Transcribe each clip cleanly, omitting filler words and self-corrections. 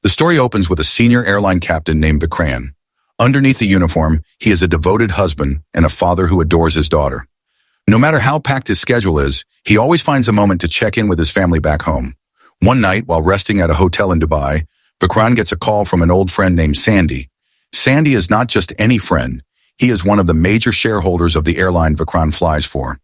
The story opens with a senior airline captain named Vikran. Underneath the uniform, he is a devoted husband and a father who adores his daughter. No matter how packed his schedule is, he always finds a moment to check in with his family back home. One night, while resting at a hotel in Dubai, Vikran gets a call from an old friend named Sandy. Sandy is not just any friend. He is one of the major shareholders of the airline Vikran flies for.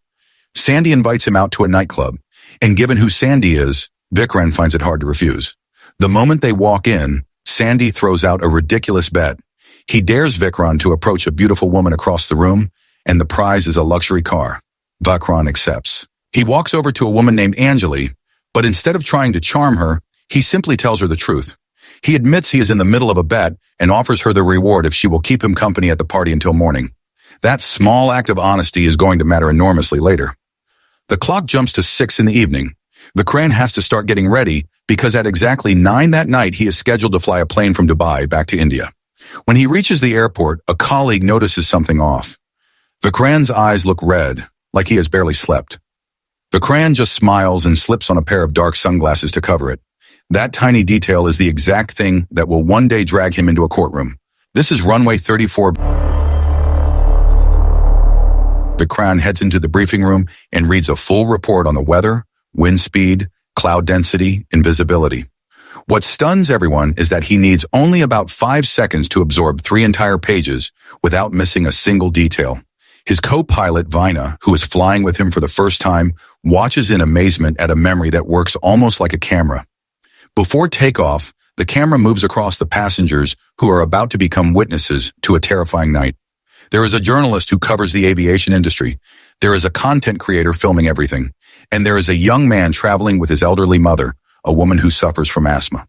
Sandy invites him out to a nightclub, and given who Sandy is, Vikran finds it hard to refuse. The moment they walk in, Sandy throws out a ridiculous bet. He dares Vikran to approach a beautiful woman across the room, and the prize is a luxury car. Vikran accepts. He walks over to a woman named Anjali, but instead of trying to charm her, he simply tells her the truth. He admits he is in the middle of a bet and offers her the reward if she will keep him company at the party until morning. That small act of honesty is going to matter enormously later. The clock jumps to 6 in the evening. Vikran has to start getting ready because at exactly 9 that night he is scheduled to fly a plane from Dubai back to India. When he reaches the airport, a colleague notices something off. Vikran's eyes look red, like he has barely slept. Vikran just smiles and slips on a pair of dark sunglasses to cover it. That tiny detail is the exact thing that will one day drag him into a courtroom. This is runway 34. Vikran heads into the briefing room and reads a full report on the weather, wind speed, cloud density, and visibility. What stuns everyone is that he needs only about 5 seconds to absorb 3 entire pages without missing a single detail. His co-pilot, Vina, who is flying with him for the first time, watches in amazement at a memory that works almost like a camera. Before takeoff, the camera moves across the passengers who are about to become witnesses to a terrifying night. There is a journalist who covers the aviation industry. There is a content creator filming everything. And there is a young man traveling with his elderly mother, a woman who suffers from asthma.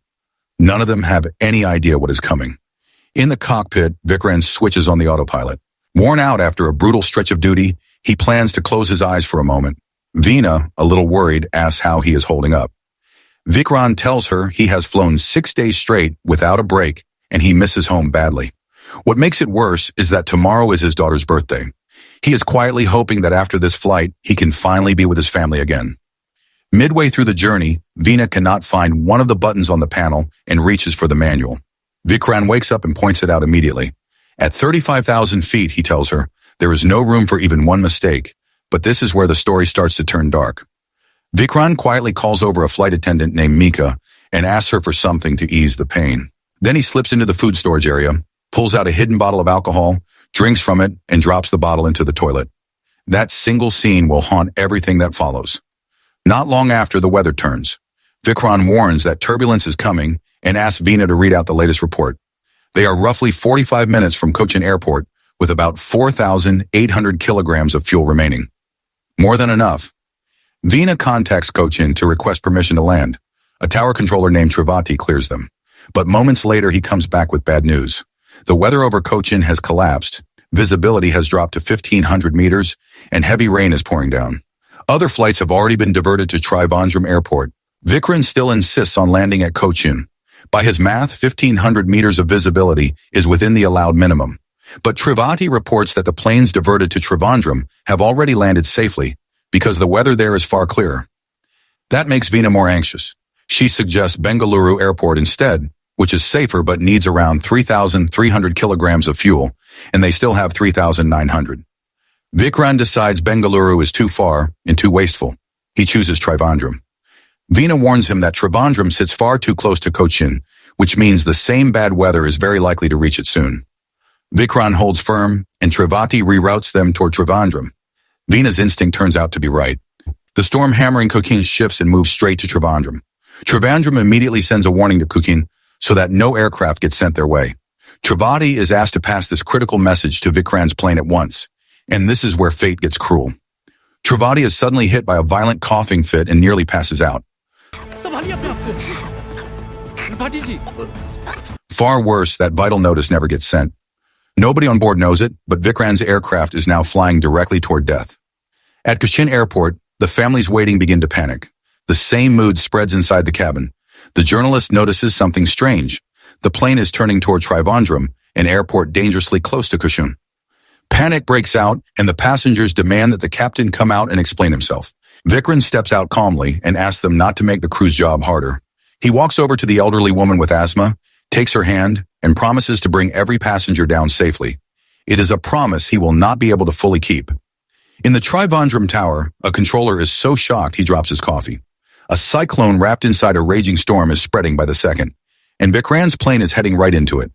None of them have any idea what is coming. In the cockpit, Vikran switches on the autopilot. Worn out after a brutal stretch of duty, he plans to close his eyes for a moment. Vina, a little worried, asks how he is holding up. Vikran tells her he has flown 6 days straight without a break, and he misses home badly. What makes it worse is that tomorrow is his daughter's birthday. He is quietly hoping that after this flight, he can finally be with his family again. Midway through the journey, Vina cannot find one of the buttons on the panel and reaches for the manual. Vikran wakes up and points it out immediately. At 35,000 feet, he tells her, there is no room for even one mistake, but this is where the story starts to turn dark. Vikran quietly calls over a flight attendant named Mika and asks her for something to ease the pain. Then he slips into the food storage area, pulls out a hidden bottle of alcohol, drinks from it, and drops the bottle into the toilet. That single scene will haunt everything that follows. Not long after, the weather turns. Vikran warns that turbulence is coming and asks Vina to read out the latest report. They are roughly 45 minutes from Cochin Airport with about 4,800 kilograms of fuel remaining. More than enough. Vina contacts Cochin to request permission to land. A tower controller named Trivati clears them. But moments later, he comes back with bad news. The weather over Cochin has collapsed, visibility has dropped to 1,500 meters, and heavy rain is pouring down. Other flights have already been diverted to Trivandrum Airport. Vikran still insists on landing at Cochin. By his math, 1,500 meters of visibility is within the allowed minimum. But Trivati reports that the planes diverted to Trivandrum have already landed safely because the weather there is far clearer. That makes Vina more anxious. She suggests Bengaluru Airport instead, which is safer but needs around 3,300 kilograms of fuel, and they still have 3,900. Vikran decides Bengaluru is too far and too wasteful. He chooses Trivandrum. Vina warns him that Trivandrum sits far too close to Cochin, which means the same bad weather is very likely to reach it soon. Vikran holds firm, and Trivati reroutes them toward Trivandrum. Vina's instinct turns out to be right. The storm hammering Cochin shifts and moves straight to Trivandrum. Trivandrum immediately sends a warning to Cochin so that no aircraft gets sent their way. Trivati is asked to pass this critical message to Vikran's plane at once, and this is where fate gets cruel. Trivati is suddenly hit by a violent coughing fit and nearly passes out. Far worse, that vital notice never gets sent. Nobody on board knows it, but Vikran's aircraft is now flying directly toward death. At Cochin Airport, the families waiting begin to panic. The same mood spreads inside the cabin. The journalist notices something strange. The plane is turning toward Trivandrum, an airport dangerously close to Cochin. Panic breaks out, and the passengers demand that the captain come out and explain himself. Vikran steps out calmly and asks them not to make the crew's job harder. He walks over to the elderly woman with asthma, takes her hand, and promises to bring every passenger down safely. It is a promise he will not be able to fully keep. In the Trivandrum Tower, a controller is so shocked he drops his coffee. A cyclone wrapped inside a raging storm is spreading by the second, and Vikran's plane is heading right into it.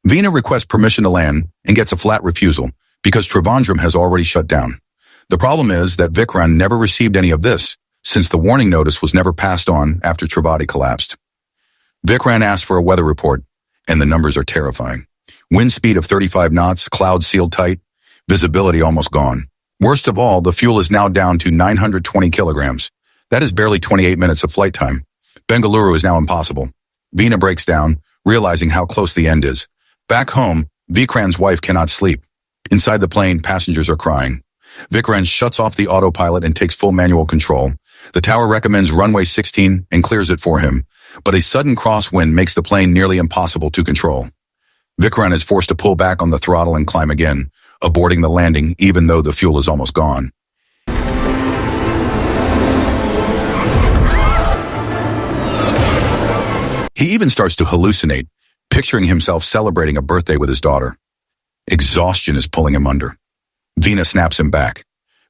Veena requests permission to land and gets a flat refusal because Trivandrum has already shut down. The problem is that Vikran never received any of this, since the warning notice was never passed on after Trivandrum collapsed. Vikran asks for a weather report, and the numbers are terrifying. Wind speed of 35 knots, clouds sealed tight, visibility almost gone. Worst of all, the fuel is now down to 920 kilograms. That is barely 28 minutes of flight time. Bengaluru is now impossible. Veena breaks down, realizing how close the end is. Back home, Vikran's wife cannot sleep. Inside the plane, passengers are crying. Vikran shuts off the autopilot and takes full manual control. The tower recommends runway 16 and clears it for him, but a sudden crosswind makes the plane nearly impossible to control. Vikran is forced to pull back on the throttle and climb again, aborting the landing even though the fuel is almost gone. He even starts to hallucinate, picturing himself celebrating a birthday with his daughter. Exhaustion is pulling him under. Veena snaps him back.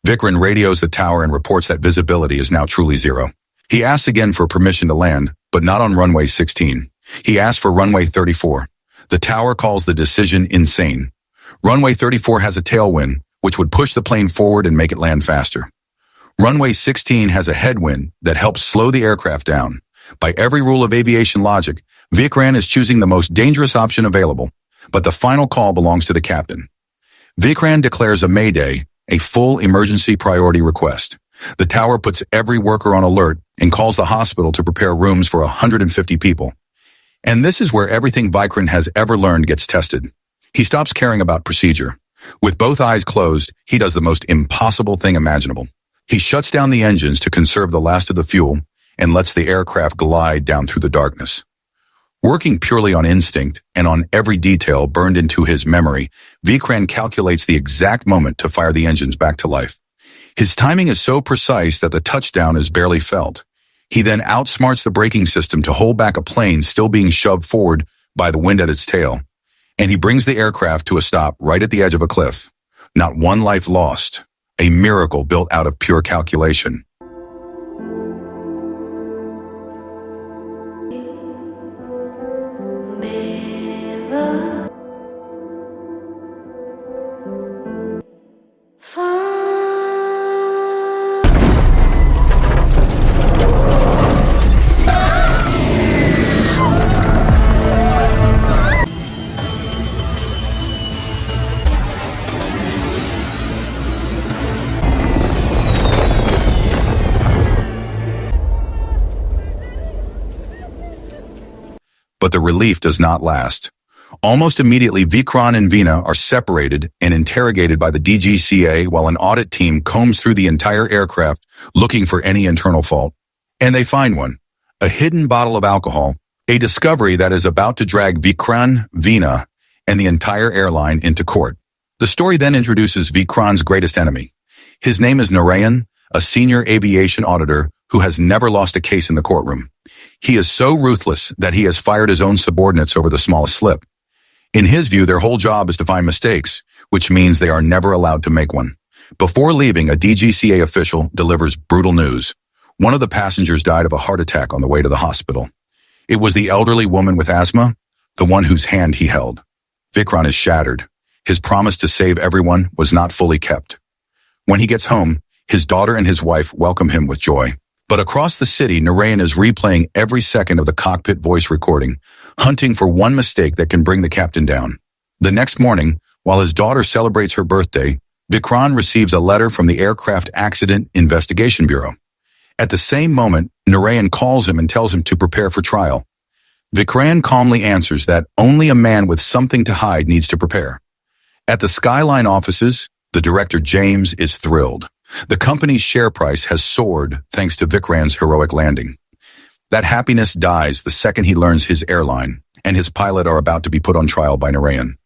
Vikran radios the tower and reports that visibility is now truly zero. He asks again for permission to land, but not on runway 16. He asks for runway 34. The tower calls the decision insane. Runway 34 has a tailwind, which would push the plane forward and make it land faster. Runway 16 has a headwind that helps slow the aircraft down. By every rule of aviation logic, Vikran is choosing the most dangerous option available, but the final call belongs to the captain. Vikran declares a mayday, a full emergency priority request. The tower puts every worker on alert and calls the hospital to prepare rooms for 150 people. And this is where everything Vikran has ever learned gets tested. He stops caring about procedure. With both eyes closed, he does the most impossible thing imaginable. He shuts down the engines to conserve the last of the fuel and lets the aircraft glide down through the darkness. Working purely on instinct and on every detail burned into his memory, Vikran calculates the exact moment to fire the engines back to life. His timing is so precise that the touchdown is barely felt. He then outsmarts the braking system to hold back a plane still being shoved forward by the wind at its tail. And he brings the aircraft to a stop right at the edge of a cliff. Not one life lost. A miracle built out of pure calculation. But the relief does not last. Almost immediately, Vikran and Veena are separated and interrogated by the DGCA while an audit team combs through the entire aircraft looking for any internal fault. And they find one, a hidden bottle of alcohol, a discovery that is about to drag Vikran, Veena, and the entire airline into court. The story then introduces Vikran's greatest enemy. His name is Narayan, a senior aviation auditor who has never lost a case in the courtroom. He is so ruthless that he has fired his own subordinates over the smallest slip. In his view, their whole job is to find mistakes, which means they are never allowed to make one. Before leaving, a DGCA official delivers brutal news. One of the passengers died of a heart attack on the way to the hospital. It was the elderly woman with asthma, the one whose hand he held. Vikran is shattered. His promise to save everyone was not fully kept. When he gets home, his daughter and his wife welcome him with joy. But across the city, Narayan is replaying every second of the cockpit voice recording, hunting for one mistake that can bring the captain down. The next morning, while his daughter celebrates her birthday, Vikran receives a letter from the Aircraft Accident Investigation Bureau. At the same moment, Narayan calls him and tells him to prepare for trial. Vikran calmly answers that only a man with something to hide needs to prepare. At the Skyline offices, the director James is thrilled. The company's share price has soared thanks to Vikran's heroic landing. That happiness dies the second he learns his airline and his pilot are about to be put on trial by Narayan.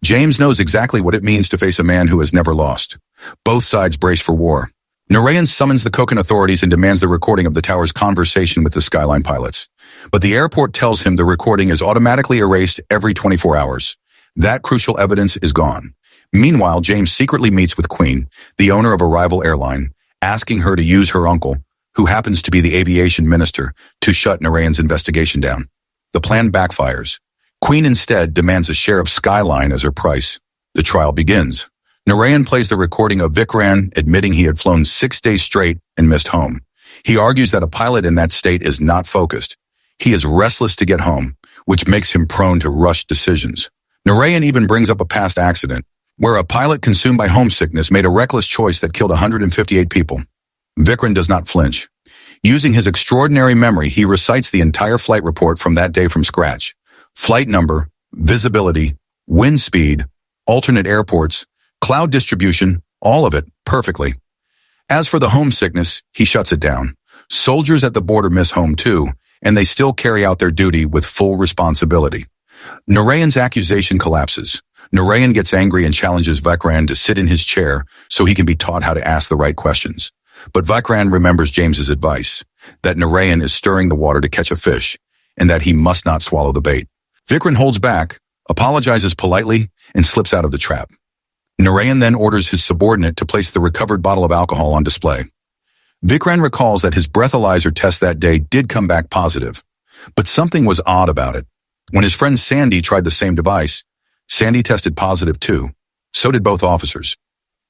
James knows exactly what it means to face a man who has never lost. Both sides brace for war. Narayan summons the Konkan authorities and demands the recording of the tower's conversation with the Skyline pilots. But the airport tells him the recording is automatically erased every 24 hours. That crucial evidence is gone. Meanwhile, James secretly meets with Queen, the owner of a rival airline, asking her to use her uncle, who happens to be the aviation minister, to shut Narayan's investigation down. The plan backfires. Queen instead demands a share of Skyline as her price. The trial begins. Narayan plays the recording of Vikran admitting he had flown 6 days straight and missed home. He argues that a pilot in that state is not focused. He is restless to get home, which makes him prone to rushed decisions. Narayan even brings up a past accident, where a pilot consumed by homesickness made a reckless choice that killed 158 people. Vikran does not flinch. Using his extraordinary memory, he recites the entire flight report from that day from scratch. Flight number, visibility, wind speed, alternate airports, cloud distribution, all of it, perfectly. As for the homesickness, he shuts it down. Soldiers at the border miss home too, and they still carry out their duty with full responsibility. Narayan's accusation collapses. Narayan gets angry and challenges Vikran to sit in his chair so he can be taught how to ask the right questions. But Vikran remembers James's advice, that Narayan is stirring the water to catch a fish, and that he must not swallow the bait. Vikran holds back, apologizes politely, and slips out of the trap. Narayan then orders his subordinate to place the recovered bottle of alcohol on display. Vikran recalls that his breathalyzer test that day did come back positive, but something was odd about it. When his friend Sandy tried the same device, Sandy tested positive too. So did both officers.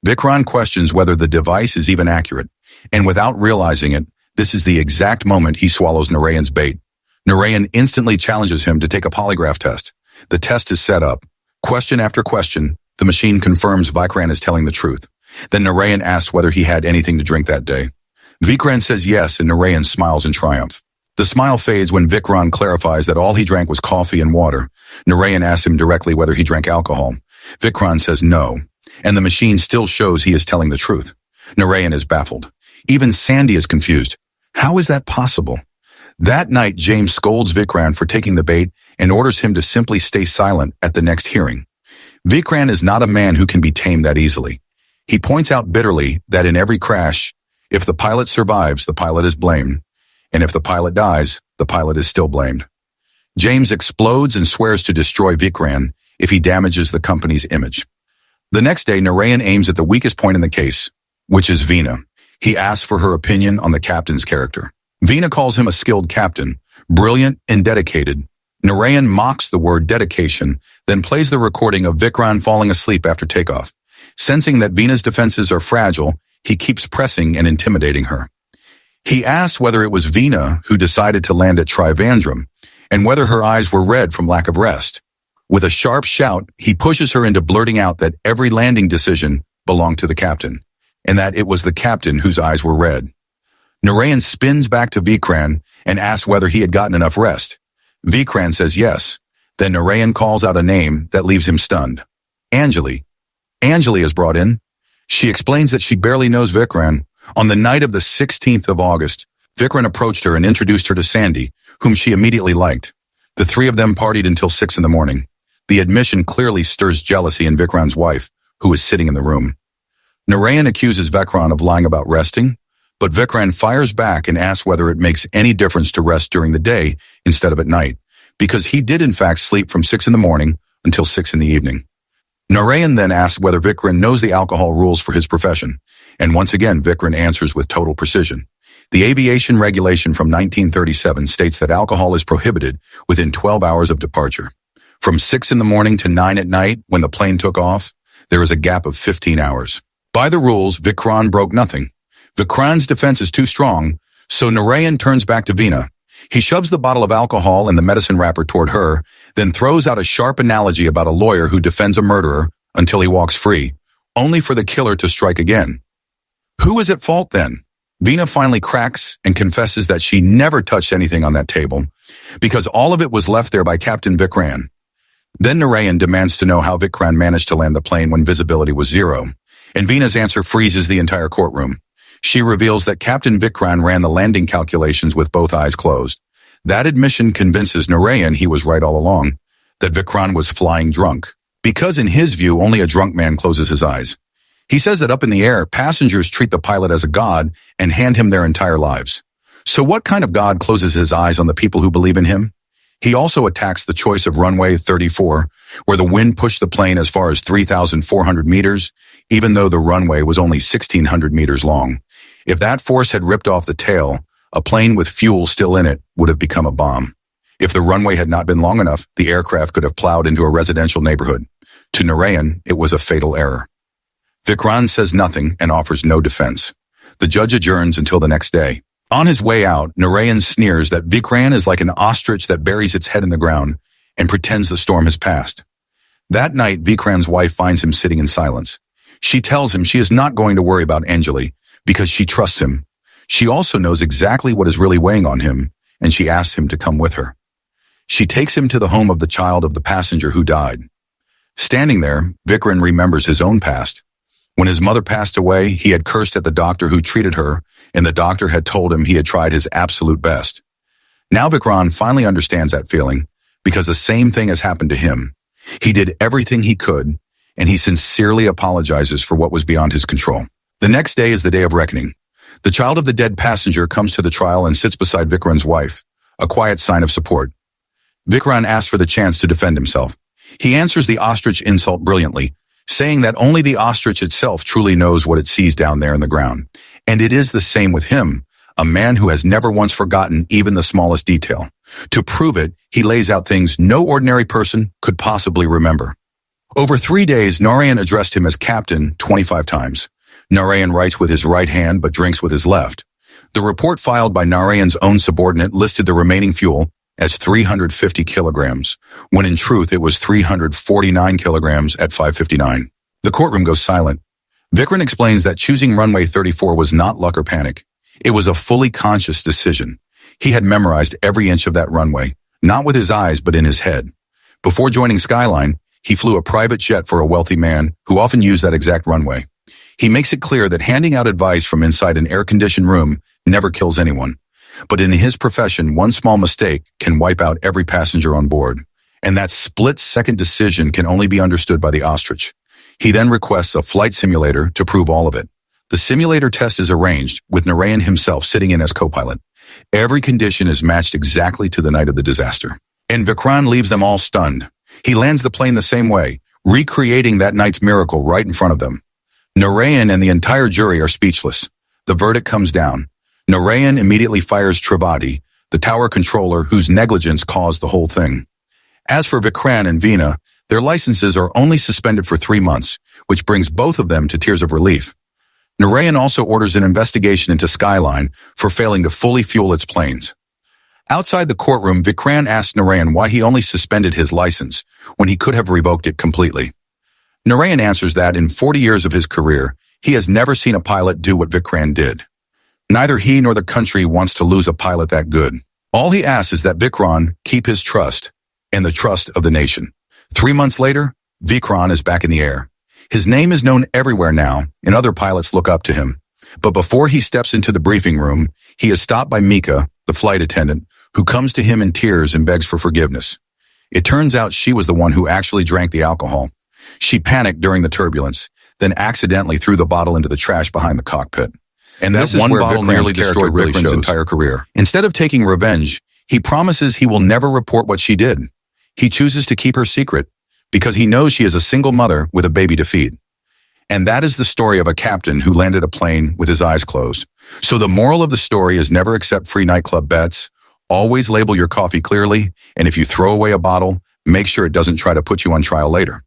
Vikran questions whether the device is even accurate, and without realizing it, this is the exact moment he swallows Narayan's bait. Narayan instantly challenges him to take a polygraph test. The test is set up. Question after question, the machine confirms Vikran is telling the truth. Then Narayan asks whether he had anything to drink that day. Vikran says yes, and Narayan smiles in triumph. The smile fades when Vikran clarifies that all he drank was coffee and water. Narayan asks him directly whether he drank alcohol. Vikran says no, and the machine still shows he is telling the truth. Narayan is baffled. Even Sandy is confused. How is that possible? That night, James scolds Vikran for taking the bait and orders him to simply stay silent at the next hearing. Vikran is not a man who can be tamed that easily. He points out bitterly that in every crash, if the pilot survives, the pilot is blamed. And if the pilot dies, the pilot is still blamed. James explodes and swears to destroy Vikran if he damages the company's image. The next day, Narayan aims at the weakest point in the case, which is Veena. He asks for her opinion on the captain's character. Veena calls him a skilled captain, brilliant and dedicated. Narayan mocks the word dedication, then plays the recording of Vikran falling asleep after takeoff. Sensing that Veena's defenses are fragile, he keeps pressing and intimidating her. He asks whether it was Veena who decided to land at Trivandrum, and whether her eyes were red from lack of rest. With a sharp shout, he pushes her into blurting out that every landing decision belonged to the captain, and that it was the captain whose eyes were red. Narayan spins back to Vikran and asks whether he had gotten enough rest. Vikran says yes. Then Narayan calls out a name that leaves him stunned. Anjali. Anjali is brought in. She explains that she barely knows Vikran. On the night of the 16th of August, Vikran approached her and introduced her to Sandy, whom she immediately liked. The three of them partied until 6 in the morning. The admission clearly stirs jealousy in Vikran's wife, who is sitting in the room. Narayan accuses Vikran of lying about resting, but Vikran fires back and asks whether it makes any difference to rest during the day instead of at night, because he did in fact sleep from 6 in the morning until 6 in the evening. Narayan then asks whether Vikran knows the alcohol rules for his profession, and once again Vikran answers with total precision. The aviation regulation from 1937 states that alcohol is prohibited within 12 hours of departure. From 6 in the morning to 9 at night, when the plane took off, there is a gap of 15 hours. By the rules, Vikran broke nothing. Vikran's defense is too strong, so Narayan turns back to Veena. He shoves the bottle of alcohol and the medicine wrapper toward her, then throws out a sharp analogy about a lawyer who defends a murderer until he walks free, only for the killer to strike again. Who is at fault then? Veena finally cracks and confesses that she never touched anything on that table, because all of it was left there by Captain Vikran. Then Narayan demands to know how Vikran managed to land the plane when visibility was 0, and Veena's answer freezes the entire courtroom. She reveals that Captain Vikran ran the landing calculations with both eyes closed. That admission convinces Narayan he was right all along, that Vikran was flying drunk, because in his view only a drunk man closes his eyes. He says that up in the air, passengers treat the pilot as a god and hand him their entire lives. So what kind of God closes his eyes on the people who believe in him? He also attacks the choice of runway 34, where the wind pushed the plane as far as 3,400 meters, even though the runway was only 1,600 meters long. If that force had ripped off the tail, a plane with fuel still in it would have become a bomb. If the runway had not been long enough, the aircraft could have plowed into a residential neighborhood. To Narayan, it was a fatal error. Vikran says nothing and offers no defense. The judge adjourns until the next day. On his way out, Narayan sneers that Vikran is like an ostrich that buries its head in the ground and pretends the storm has passed. That night, Vikran's wife finds him sitting in silence. She tells him she is not going to worry about Anjali because she trusts him. She also knows exactly what is really weighing on him, and she asks him to come with her. She takes him to the home of the child of the passenger who died. Standing there, Vikran remembers his own past. When his mother passed away, he had cursed at the doctor who treated her, and the doctor had told him he had tried his absolute best. Now Vikran finally understands that feeling, because the same thing has happened to him. He did everything he could, and he sincerely apologizes for what was beyond his control. The next day is the day of reckoning. The child of the dead passenger comes to the trial and sits beside Vikran's wife, a quiet sign of support. Vikran asks for the chance to defend himself. He answers the ostrich insult brilliantly, saying that only the ostrich itself truly knows what it sees down there in the ground. And it is the same with him, a man who has never once forgotten even the smallest detail. To prove it, he lays out things no ordinary person could possibly remember. Over 3 days, Narayan addressed him as captain 25 times. Narayan writes with his right hand but drinks with his left. The report filed by Narayan's own subordinate listed the remaining fuel as 350 kilograms, when in truth it was 349 kilograms at 5:59. The courtroom goes silent. Vikran explains that choosing runway 34 was not luck or panic. It was a fully conscious decision. He had memorized every inch of that runway, not with his eyes but in his head. Before joining Skyline, he flew a private jet for a wealthy man who often used that exact runway. He makes it clear that handing out advice from inside an air-conditioned room never kills anyone. But in his profession, one small mistake can wipe out every passenger on board. And that split-second decision can only be understood by the ostrich. He then requests a flight simulator to prove all of it. The simulator test is arranged, with Narayan himself sitting in as co-pilot. Every condition is matched exactly to the night of the disaster. And Vikran leaves them all stunned. He lands the plane the same way, recreating that night's miracle right in front of them. Narayan and the entire jury are speechless. The verdict comes down. Narayan immediately fires Trivedi, the tower controller whose negligence caused the whole thing. As for Vikran and Veena, their licenses are only suspended for 3 months, which brings both of them to tears of relief. Narayan also orders an investigation into Skyline for failing to fully fuel its planes. Outside the courtroom, Vikran asks Narayan why he only suspended his license when he could have revoked it completely. Narayan answers that in 40 years of his career, he has never seen a pilot do what Vikran did. Neither he nor the country wants to lose a pilot that good. All he asks is that Vikran keep his trust and the trust of the nation. 3 months later, Vikran is back in the air. His name is known everywhere now, and other pilots look up to him. But before he steps into the briefing room, he is stopped by Mika, the flight attendant, who comes to him in tears and begs for forgiveness. It turns out she was the one who actually drank the alcohol. She panicked during the turbulence, then accidentally threw the bottle into the trash behind the cockpit. And that one bottle nearly destroyed Vikran's entire career. Instead of taking revenge, he promises he will never report what she did. He chooses to keep her secret because he knows she is a single mother with a baby to feed. And that is the story of a captain who landed a plane with his eyes closed. So the moral of the story is never accept free nightclub bets, always label your coffee clearly, and if you throw away a bottle, make sure it doesn't try to put you on trial later.